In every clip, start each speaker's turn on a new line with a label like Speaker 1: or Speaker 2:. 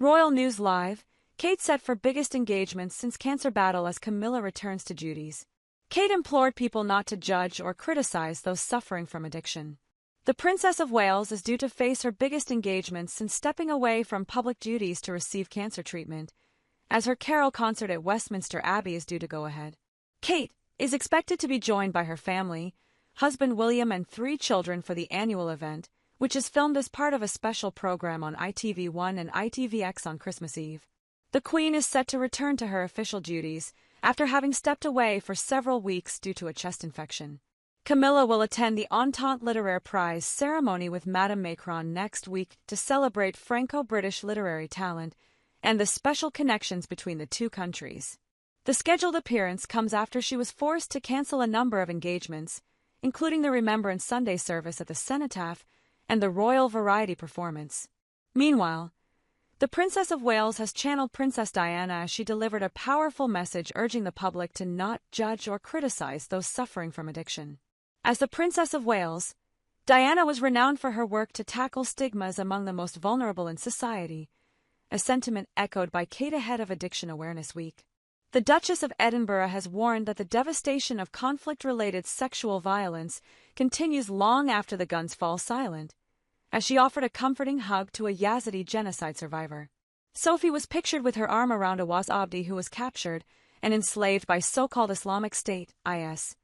Speaker 1: Royal News Live, Kate set for biggest engagements since cancer battle as Camilla returns to duties. Kate implored people not to judge or criticize those suffering from addiction. The Princess of Wales is due to face her biggest engagements since stepping away from public duties to receive cancer treatment, as her carol concert at Westminster Abbey is due to go ahead. Kate is expected to be joined by her family, husband William and 3 children for the annual event, which is filmed as part of a special program on ITV1 and ITVX on Christmas Eve. The Queen is set to return to her official duties after having stepped away for several weeks due to a chest infection. Camilla will attend the Entente Littéraire Prize ceremony with Madame Macron next week to celebrate Franco-British literary talent and the special connections between the two countries. The scheduled appearance comes after she was forced to cancel a number of engagements, including the Remembrance Sunday service at the Cenotaph and the Royal Variety performance. Meanwhile, the Princess of Wales has channeled Princess Diana as she delivered a powerful message urging the public to not judge or criticize those suffering from addiction. As the Princess of Wales, Diana was renowned for her work to tackle stigmas among the most vulnerable in society, a sentiment echoed by Kate ahead of Addiction Awareness Week. The Duchess of Edinburgh has warned that the devastation of conflict-related sexual violence continues long after the guns fall silent, as she offered a comforting hug to a Yazidi genocide survivor. Sophie was pictured with her arm around Awaz Abdi, who was captured and enslaved by so-called Islamic State, IS,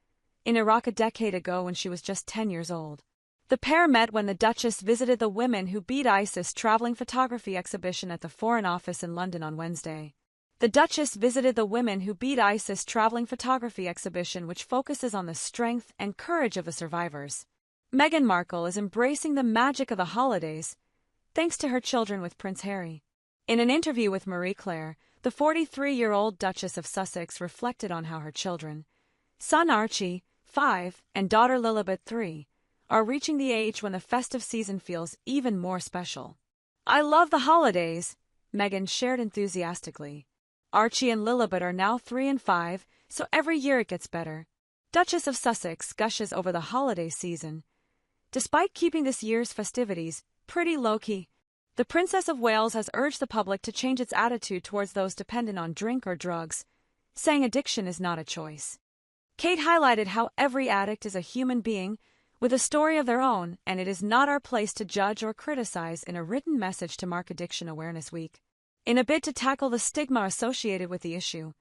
Speaker 1: in Iraq a decade ago when she was just 10 years old. The pair met when the Duchess visited the Women Who Beat ISIS traveling photography exhibition at the Foreign Office in London on Wednesday. The Duchess visited the Women Who Beat ISIS traveling photography exhibition, which focuses on the strength and courage of the survivors. Meghan Markle is embracing the magic of the holidays, thanks to her children with Prince Harry. In an interview with Marie Claire, the 43-year-old Duchess of Sussex reflected on how her children, son Archie, 5, and daughter Lilibet, 3, are reaching the age when the festive season feels even more special. "I love the holidays," Meghan shared enthusiastically. "Archie and Lilibet are now 3 and 5, so every year it gets better." Duchess of Sussex gushes over the holiday season. Despite keeping this year's festivities pretty low-key, the Princess of Wales has urged the public to change its attitude towards those dependent on drink or drugs, saying addiction is not a choice. Kate highlighted how every addict is a human being with a story of their own, and it is not our place to judge or criticize, in a written message to mark Addiction Awareness Week. In a bid to tackle the stigma associated with the issue,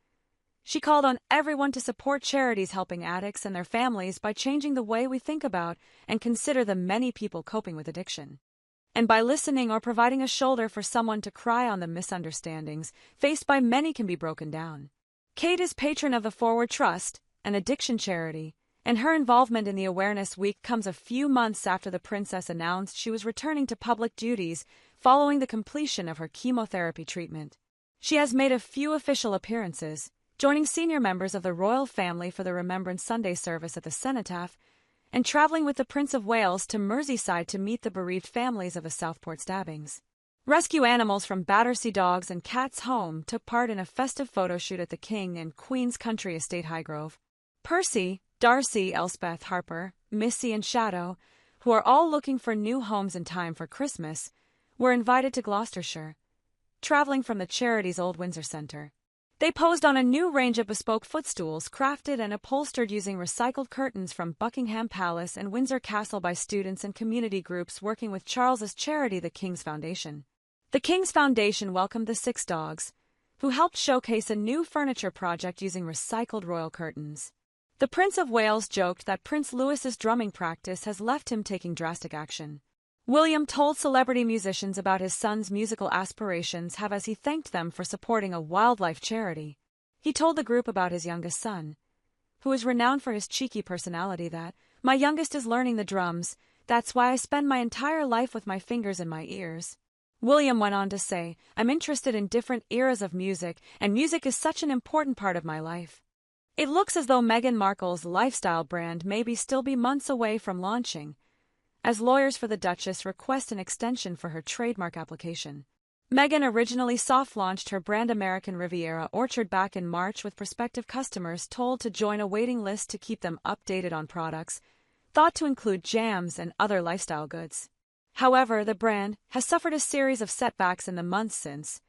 Speaker 1: she called on everyone to support charities helping addicts and their families by changing the way we think about and consider the many people coping with addiction, and by listening or providing a shoulder for someone to cry on. The misunderstandings faced by many can be broken down. Kate is patron of the Forward Trust, an addiction charity, and her involvement in the Awareness Week comes a few months after the princess announced she was returning to public duties following the completion of her chemotherapy treatment. She has made a few official appearances, joining senior members of the royal family for the Remembrance Sunday service at the Cenotaph, and traveling with the Prince of Wales to Merseyside to meet the bereaved families of the Southport stabbings. Rescue animals from Battersea Dogs and Cats Home took part in a festive photo shoot at the King and Queen's Country Estate Highgrove. Percy, Darcy, Elspeth, Harper, Missy and Shadow, who are all looking for new homes in time for Christmas, were invited to Gloucestershire, traveling from the charity's Old Windsor Centre. They posed on a new range of bespoke footstools crafted and upholstered using recycled curtains from Buckingham Palace and Windsor Castle by students and community groups working with Charles's charity, the King's Foundation. The King's Foundation welcomed the 6 dogs, who helped showcase a new furniture project using recycled royal curtains. The Prince of Wales joked that Prince Louis's drumming practice has left him taking drastic action. William told celebrity musicians about his son's musical aspirations as he thanked them for supporting a wildlife charity. He told the group about his youngest son, who is renowned for his cheeky personality, that, "My youngest is learning the drums, that's why I spend my entire life with my fingers in my ears." William went on to say, "I'm interested in different eras of music, and music is such an important part of my life." It looks as though Meghan Markle's lifestyle brand may still be months away from launching, as lawyers for the Duchess request an extension for her trademark application. Meghan originally soft-launched her brand American Riviera Orchard back in March, with prospective customers told to join a waiting list to keep them updated on products, thought to include jams and other lifestyle goods. However, the brand has suffered a series of setbacks in the months since,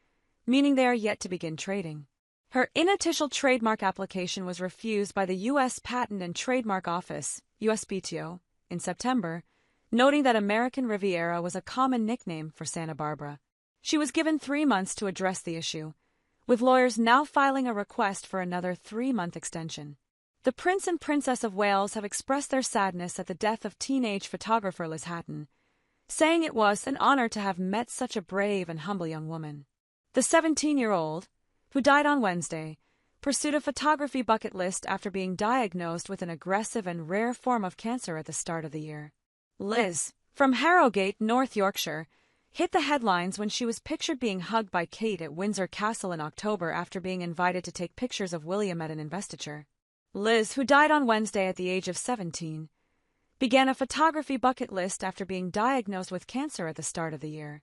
Speaker 1: meaning they are yet to begin trading. Her initial trademark application was refused by the U.S. Patent and Trademark Office, USPTO, in September, noting that American Riviera was a common nickname for Santa Barbara. She was given 3 months to address the issue, with lawyers now filing a request for another 3-month extension. The Prince and Princess of Wales have expressed their sadness at the death of teenage photographer Liz Hatton, saying it was an honor to have met such a brave and humble young woman. The 17-year-old, who died on Wednesday, pursued a photography bucket list after being diagnosed with an aggressive and rare form of cancer at the start of the year. Liz, from Harrogate, North Yorkshire, hit the headlines when she was pictured being hugged by Kate at Windsor Castle in October after being invited to take pictures of William at an investiture. Liz, who died on Wednesday at the age of 17, began a photography bucket list after being diagnosed with cancer at the start of the year.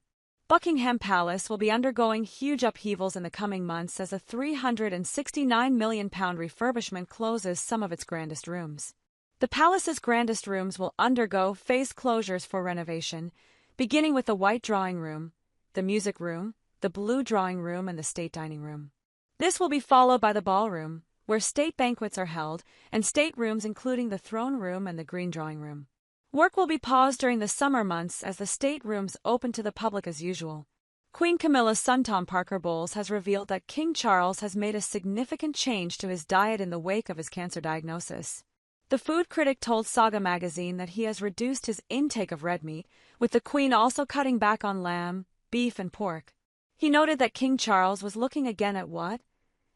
Speaker 1: Buckingham Palace will be undergoing huge upheavals in the coming months as a £369 million refurbishment closes some of its grandest rooms. The palace's grandest rooms will undergo phased closures for renovation, beginning with the White Drawing Room, the Music Room, the Blue Drawing Room, and the State Dining Room. This will be followed by the Ballroom, where state banquets are held, and staterooms including the Throne Room and the Green Drawing Room. Work will be paused during the summer months as the staterooms open to the public as usual. Queen Camilla's son Tom Parker Bowles has revealed that King Charles has made a significant change to his diet in the wake of his cancer diagnosis. The food critic told Saga magazine that he has reduced his intake of red meat, with the Queen also cutting back on lamb, beef, and pork. He noted that King Charles was looking again at what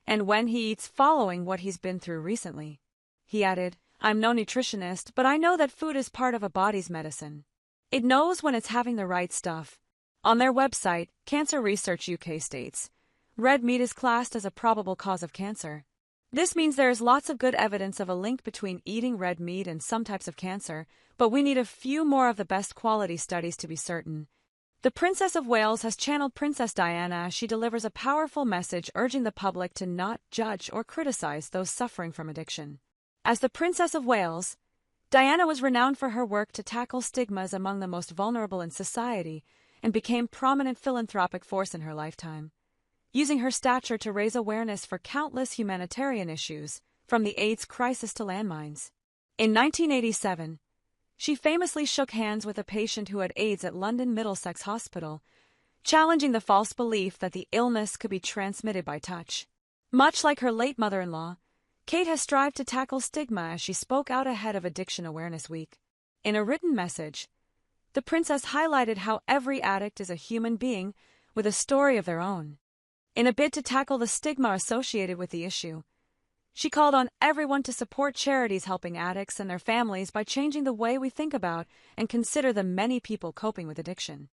Speaker 1: and when he eats following what he's been through recently. He added, "I'm no nutritionist, but I know that food is part of a body's medicine. It knows when it's having the right stuff." On their website, Cancer Research UK states, red meat is classed as a probable cause of cancer. This means there is lots of good evidence of a link between eating red meat and some types of cancer, but we need a few more of the best quality studies to be certain. The Princess of Wales has channeled Princess Diana as she delivers a powerful message urging the public to not judge or criticize those suffering from addiction. As the Princess of Wales, Diana was renowned for her work to tackle stigmas among the most vulnerable in society and became a prominent philanthropic force in her lifetime, using her stature to raise awareness for countless humanitarian issues, from the AIDS crisis to landmines. In 1987, she famously shook hands with a patient who had AIDS at London Middlesex Hospital, challenging the false belief that the illness could be transmitted by touch. Much like her late mother-in-law, Kate has strived to tackle stigma as she spoke out ahead of Addiction Awareness Week. In a written message, the princess highlighted how every addict is a human being with a story of their own. In a bid to tackle the stigma associated with the issue, she called on everyone to support charities helping addicts and their families by changing the way we think about and consider the many people coping with addiction.